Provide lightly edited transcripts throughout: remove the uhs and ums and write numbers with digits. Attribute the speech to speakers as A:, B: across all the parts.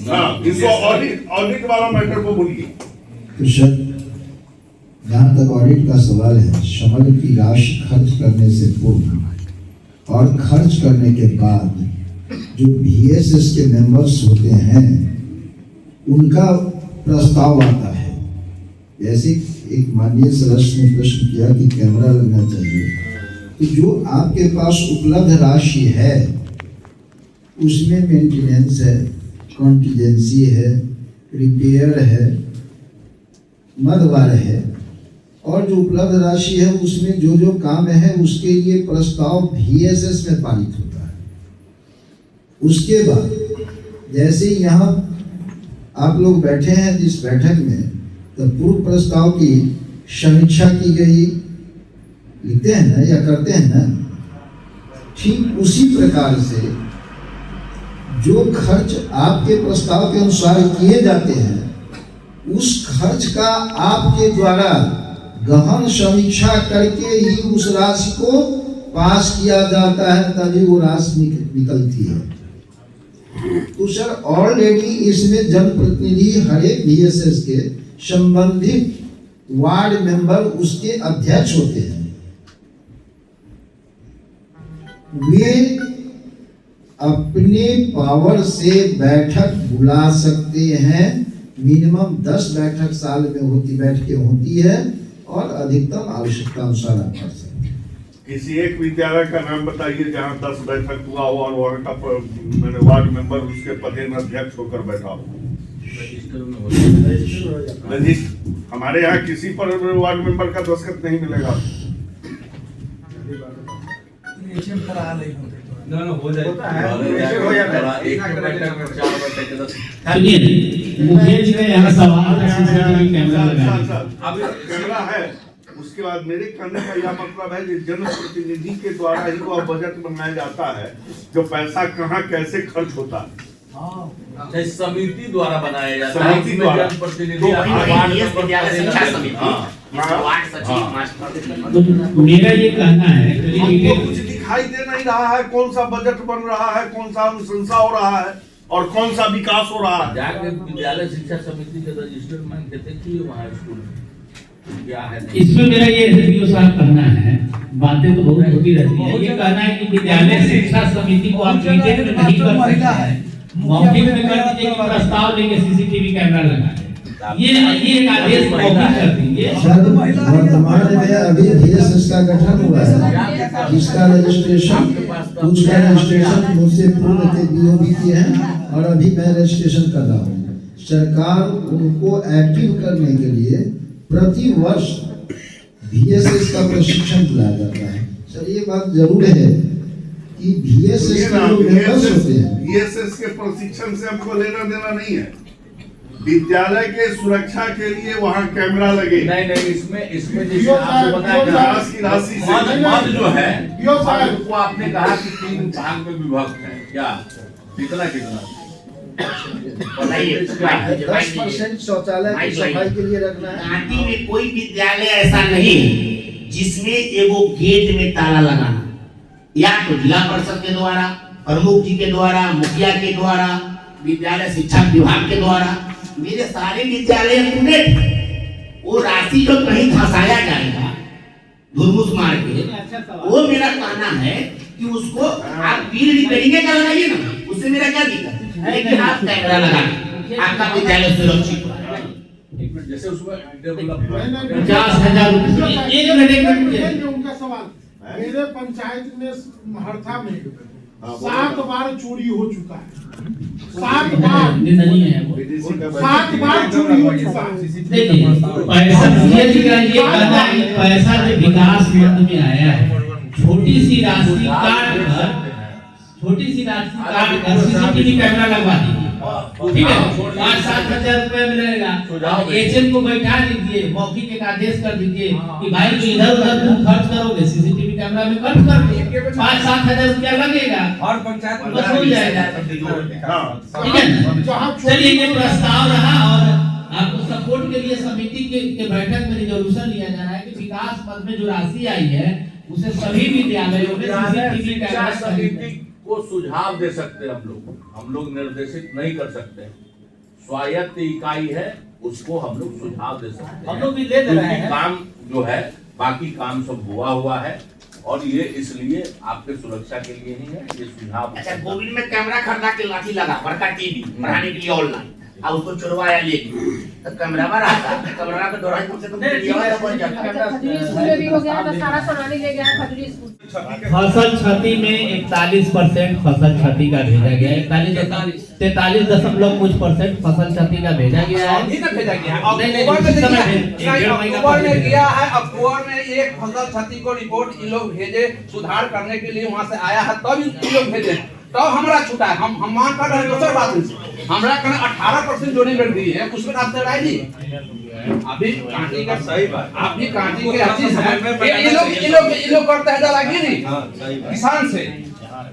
A: इसको ऑडिट वाला मैटर को बोलिए।
B: तो सर, जहाँ तक ऑडिट का सवाल है, समग्र की राशि खर्च करने से पूर्व और खर्च करने के बाद जो VSS के मेंबर्स होते हैं उनका प्रस्ताव आता है। जैसे एक माननीय सदस्य ने प्रश्न किया कि कैमरा लगना चाहिए, तो जो आपके पास उपलब्ध राशि है उसमें मेंटेनेंस है, कॉन्टीजेंसी है, रिपेयर है, मदवार है, और जो उपलब्ध राशि है उसमें जो जो काम है उसके लिए प्रस्ताव VSS में पारित होता है। उसके बाद जैसे यहाँ आप लोग बैठे हैं जिस बैठक में, तो पूर्व प्रस्ताव की समीक्षा की गई, लिखते हैं ना या करते हैं ना, ठीक उसी प्रकार से जो खर्च आपके प्रस्ताव के अनुसार किए जाते हैं उस खर्च का आपके द्वारा गहन समीक्षा करके ही उस राशि को पास किया जाता है, तभी वो राशि निकलती है। तो सर ऑलरेडी इसमें जनप्रतिनिधि हर एक VSS के संबंधित वार्ड मेंबर उसके अध्यक्ष होते हैं। वे अपने पावर से बैठक बुला सकते हैं। मिनिमम 10 बैठक साल में बैठकें होती है और अधिकतम आवश्यकता अनुसार आप कर सकते हैं।
A: किसी एक विद्यालय का नाम बताइए जहाँ 10 बैठक हुआ हो और वहाँ का मैंने वार्ड मेंबर उसके पदे में अध्यक्ष होकर बैठा हो। हमारे यहाँ किसी पर वार्ड मेंबर का दस्तखत नहीं मिलेगा।
C: हो जाता है।
D: मुझे जी ने यहाँ सवाल
A: कैमरा है, उसके बाद मेरे कहने का यह मतलब है कि जनप्रतिनिधि के द्वारा ही वह बजट बनाया जाता है, जो पैसा कहाँ कैसे खर्च होता है
C: समिति द्वारा बनाया जाता है।
A: समिति द्वारा
D: मेरा ये कहना है
A: हमको कुछ दिखाई दे नहीं रहा है, कौन सा बजट बन रहा है, कौन सा अनुशंसा हो रहा है और कौन सा विकास हो रहा है।
C: जाके विद्यालय शिक्षा समिति के रजिस्टर मांग के देखिए वहाँ स्कूल क्या है।
D: इसमें मेरा ये एसडीओ साहब कहना है, बातें तो बहुत होती रहती है, ये कहना है कि विद्यालय शिक्षा समिति को आप मीटिंग में नहीं कर सकते हैं, मौखिक में कर दीजिए कि प्रस्ताव लेके सीसीटीवी कैमरा लगा दें। ये एक आदेश मौखिक कर दीजिए।
B: वर्तमान में अभी VSS का गठन हुआ है, जिसका रजिस्ट्रेशन मुझसे पूर्व के BOB किए हैं और अभी मैं रजिस्ट्रेशन कर रहा हूँ। सरकार उनको एक्टिव करने के लिए प्रति वर्ष VSS का प्रशिक्षण दिलाया जाता है। सर ये बात जरूर है कि VSS के लोग मेंबर्स होते हैं।
A: VSS के प्रशिक्षण से हमको लेना देना नहीं है। विद्यालय के सुरक्षा के लिए वहाँ कैमरा लगे।
C: नहीं इसमें जैसे आपको बताया की राशि मद जो है वो आपने कहा कि 3 भाग में विभक्त है, क्या कितना
B: 10% शौचालय की सफाई के लिए रखना है।
E: घाटी में कोई विद्यालय ऐसा नहीं है जिसमें एगो गेट में ताला लगाना, या तो जिला परिषद के द्वारा, प्रमुख जी के द्वारा, मुखिया के द्वारा, विद्यालय शिक्षा विभाग के द्वारा। मेरे सारे विद्यालय पूरे वो राशि जो कहीं फंसाया जाएगा धुरमुस मार के, वो मेरा कहना है कि उसको आप बिल रिपेयरिंग का लगाइए ना, उससे मेरा क्या दिक्कत है, लेकिन आप कैमरा लगाइए, आपका विद्यालय सुरक्षित हो।
C: जैसे उसमें
D: 50,000 रुपये।
F: उनका सवाल, मेरे पंचायत में महर्था में 7 बार चोरी हो चुका है, 7 बार
D: नहीं है वो,
F: 7 बार चोरी हो चुका है।
D: देखिए पैसा जो विकास फंड में आया है, छोटी सी राशि काट कर सीसीटीवी कैमरा लगवा दीजिए, ठीक है, 5-7 हजार रुपए मिलेगा। एचएम को बैठा दीजिए, मौखिक एक आदेश कर दीजिए कि भाई जो इधर उधर तुम खर्च करोगे सीसीटीवी कैमरा में खर्च कर दो, 5-7 हजार रुपया लगेगा और पंचायत बस हो जाएगा, ठीक है ना। चलिए ये प्रस्ताव रहा और आपको सपोर्ट के लिए समिति के बैठक में रिजोल्यूशन लिया जा रहा है कि विकास पद में जो राशि आई है उसे सभी विद्यालयों में सीसीटीवी कैमरा
C: समिति को सुझाव दे सकते हैं हम लोग निर्देशित नहीं कर सकते। स्वायत्त इकाई है, उसको हम लोग सुझाव दे सकते हैं।
D: हम लोग भी दे रहे
C: क्योंकि
D: हैं।
C: काम जो है, बाकी काम सब हुआ है और ये इसलिए आपके सुरक्षा के लिए ही है, ये सुझाव।
E: अच्छा, गोविंद में कैमरा खरीदा के लाठी लगा, बड़का टीवी पढ़ाने के लिए ऑनलाइन, अब उसको चुरवाया लेके, तो कैमरा में रहता, कैमरा के दौरान कम से कम वीडियो तो बन जाता है।
G: स्कूल में भी हो गया था, सारा सामान ले गया खजूरी स्कूल।
D: फसल क्षति में 41% फसल क्षति का भेजा गया है। 43 दशमलव कुछ % फसल क्षति का भेजा गया है।
H: अभी तक भेजा गया है।
D: नहीं, उसी समय
H: अक्टूबर में गया है। अक्टूबर में एक फसल क्षति को रिपोर्ट इन लोग भेजे, सुधार करने के लिए वहाँ से आया है, तब इन लोग भेजे, तब हमरा छूटा है। हम मांग कर रहे हैं दूसरी बात से, हमरा कने 18% डोनेट दिए है, उसमें आप राय दी अभी कांटी का सही बात, आप भी कांटी के अच्छी है। ये लोग करते हैं दादागिरी किसान से,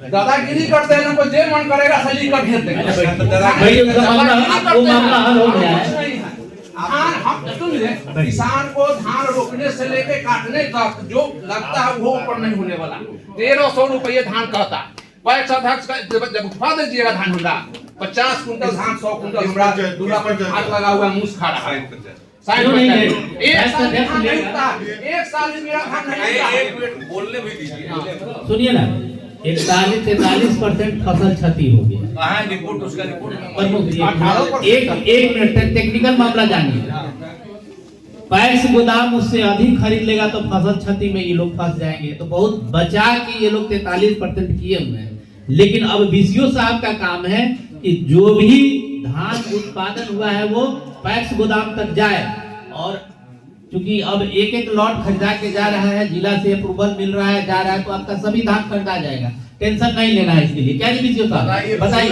H: दादागिरी करते हैं, उनको जो मन करेगा सही कर देते हैं।
D: वो मामला हल हो गया है।
H: धान हम सुनिए, किसान को धान रोपने से लेके काटने तक जो लगता है वो ऊपर नहीं होने वाला। 1300 रुपये धान कहता है। पैक्स अध्यक्ष का जब उठवा दीजिएगा धान हमरा 50 कुंटल धान 100 कुंटल हमरा दूरा पर हाथ लगा हुआ मूस खा रहा है। एक साल में मेरा धान नहीं
C: बोलने भी दीजिए।
D: सुनिए ना, 41-43% फसल क्षति हो गया।
C: कहाँ है रिपोर्ट, उसका रिपोर्ट
D: प्रमुख जी, एक मिनट टेक्निकल मामला जानिए। पैक्स गोदाम उससे अधिक खरीद लेगा तो फसल क्षति में ये लोग फंस जाएंगे, तो बहुत बचा के ये लोग 43% किए हुए हैं। लेकिन अब बीसीओ साहब का काम है कि जो भी धान उत्पादन हुआ है वो पैक्स गोदाम तक जाए, और क्योंकि अब एक लॉट खरीदा के जा रहा है, जिला से अप्रूवल मिल रहा है, जा रहा है, तो आपका सभी धान खरीदा जाएगा, टेंशन नहीं लेना है इसके लिए। क्या जी बीसीओ साहब बताइए,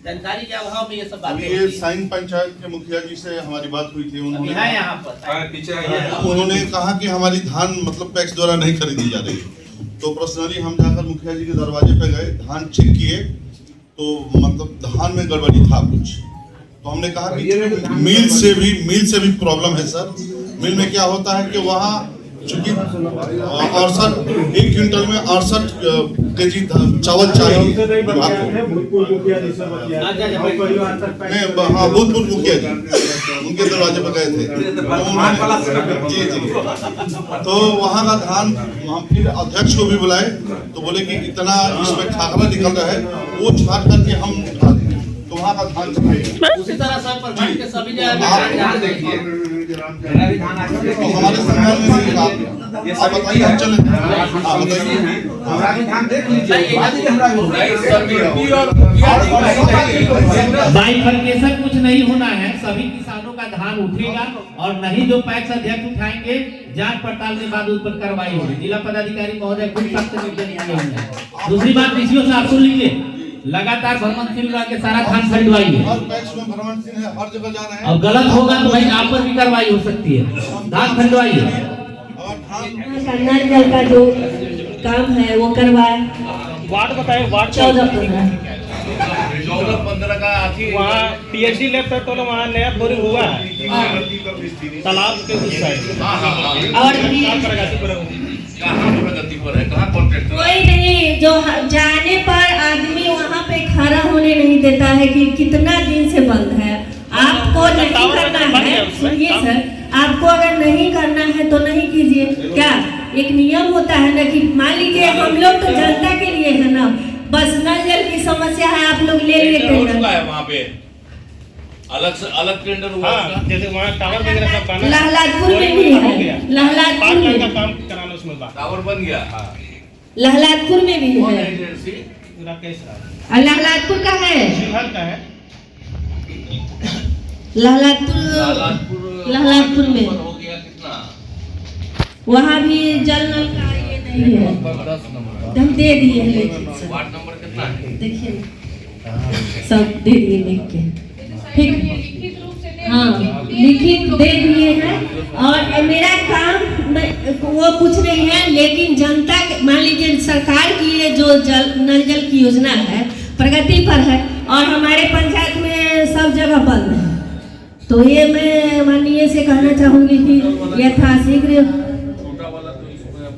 D: जानकारी के अभाव में ये सब बातें
I: ये साइन पंचायत के मुखिया जी से हमारी बात हुई थी। उन्होंने
D: यहाँ पर
I: उन्होंने कहा कि हमारी धान मतलब पैक्स द्वारा नहीं खरीदी जा रही, तो पर्सनली हम जाकर मुखिया जी के दरवाजे पे गए, धान चेक किए, तो मतलब धान में गड़बड़ी था कुछ। तो हमने कहा कि मिल से भी प्रॉब्लम है सर। मिल में क्या होता है कि वहाँ चूंकि 1 क्विंटल में 68 केजी चावल चाहिए। नहीं, हाँ, भूतपूर्व मुखिया जी उनके दरवाजे पर गए थे जी। तो वहाँ का धान हम फिर अध्यक्ष को भी बुलाए, तो बोले कि इतना इसमें खाखरा निकल रहा है, वो छाट करके हम तो वहाँ का धान
D: उसी तरह सब प्रखंड के सभी जगह देखिए
I: हमारे संभाल में आप बताइए, हम चले बताइए।
H: हमारा भी धान देख लीजिए,
D: बाइफरकेशन कुछ नहीं होना है, सभी किसानों का धान उठेगा और नहीं जो पैक्स अध्यक्ष उठाएंगे, जांच पड़ताल के बाद उस पर कार्रवाई होगी। जिला पदाधिकारी महोदय खुद सख्त निर्देश दिए होंगे। दूसरी बात बीसीओ साहब सुन लीजिए, लगातार भ्रमण सिंह के सारा धान खरीदवाइए,
I: हर पैक्स में भ्रमण सिंह है, हर जगह जा रहे हैं।
D: और गलत होगा तो भाई आप पर भी कार्रवाई हो सकती है। धान खरीदवाइए।
J: नल जल का जो काम है वो करवाए।
K: वार्ड बताए, वार्ड
C: 14-15 का आखिर
K: वहाँ पीएचडी लैब तक तो वहाँ नया बोरिंग हुआ है तालाब के उस साइड।
J: और भी
C: कहाँ प्रगति पर है, कहाँ कॉन्ट्रैक्टर
J: कोई नहीं, जो जाने पर आदमी वहाँ पे खड़ा होने नहीं देता है कि कितना दिन से बंद है। आपको नहीं करना है, सुनिए सर, आपको अगर नहीं करना है तो नहीं कीजिए। क्या एक नियम होता है ना कि मान लीजिए हम लोग तो जनता के लिए है ना, बस नल जल की समस्या है, आप लोग ले लिए टेंडर
C: है वहाँ पे अलग से अलग टेंडर हुआ
K: हाँ, जैसे वहाँ टावर वगैरह सब बना,
J: लहलादपुर में भी है, लहलादपुर में
K: का काम कराना उसमें बात
C: टावर बन गया।
J: लहलादपुर में भी है,
K: राकेश
J: लहलादपुर का है,
K: शिवहर का है,
J: लहलादपुर में
C: हो गया कितना,
J: वहाँ भी जल नल का ये नहीं है,
C: 10 नंबर
J: हम दे दिए हैं लेकिन
C: वार्ड नंबर कितना है?
J: देखिए सब दे दिए लिख के, ठीक, हाँ लिखित दे दिए हैं। और मेरा काम वो कुछ नहीं है, लेकिन जनता मान लीजिए सरकार की ये जो नल जल की योजना है प्रगति पर है और हमारे पंचायत में सब जगह बंद है, तो ये मैं माननीय से कहना चाहूंगी कि यथाशीघ्र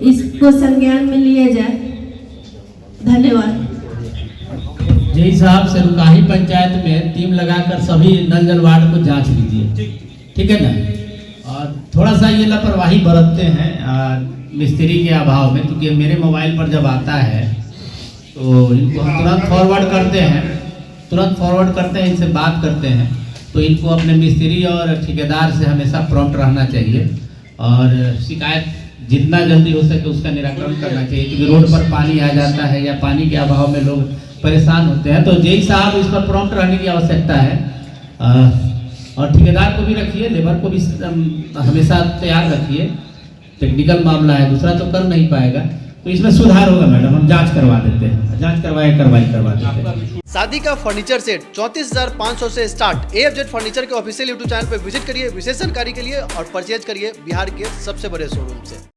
J: इसको संज्ञान में लिए जाए। धन्यवाद।
D: जेई साहब से रुकाही पंचायत में टीम लगाकर सभी नल जल वार्ड को जांच लीजिए, ठीक है ना। और थोड़ा सा ये लापरवाही बरतते हैं मिस्त्री के अभाव में, क्योंकि मेरे मोबाइल पर जब आता है तो इनको हम तुरंत फॉरवर्ड करते हैं, इनसे बात करते हैं। तो इनको अपने मिस्त्री और ठेकेदार से हमेशा प्रॉम्प्ट रहना चाहिए और शिकायत जितना जल्दी हो सके उसका निराकरण करना चाहिए, क्योंकि रोड पर पानी आ जाता है या पानी के अभाव में लोग परेशान होते हैं। तो जेई साहब इस पर प्रॉम्प्ट रहने की आवश्यकता है और ठेकेदार को भी रखिए, लेबर को भी हमेशा तैयार रखिए। टेक्निकल मामला है, दूसरा तो कर नहीं पाएगा, तो इसमें सुधार होगा मैडम। हम जांच करवा देते हैं, जांच कार्रवाई करवा देते हैं।
L: शादी का फर्नीचर सेट 34,500 से स्टार्ट। AFZ फर्नीचर के ऑफिशियल यूट्यूब चैनल पर विजिट करिए विशेष जानकारी के लिए और परचेज करिए बिहार के सबसे बड़े शोरूम से।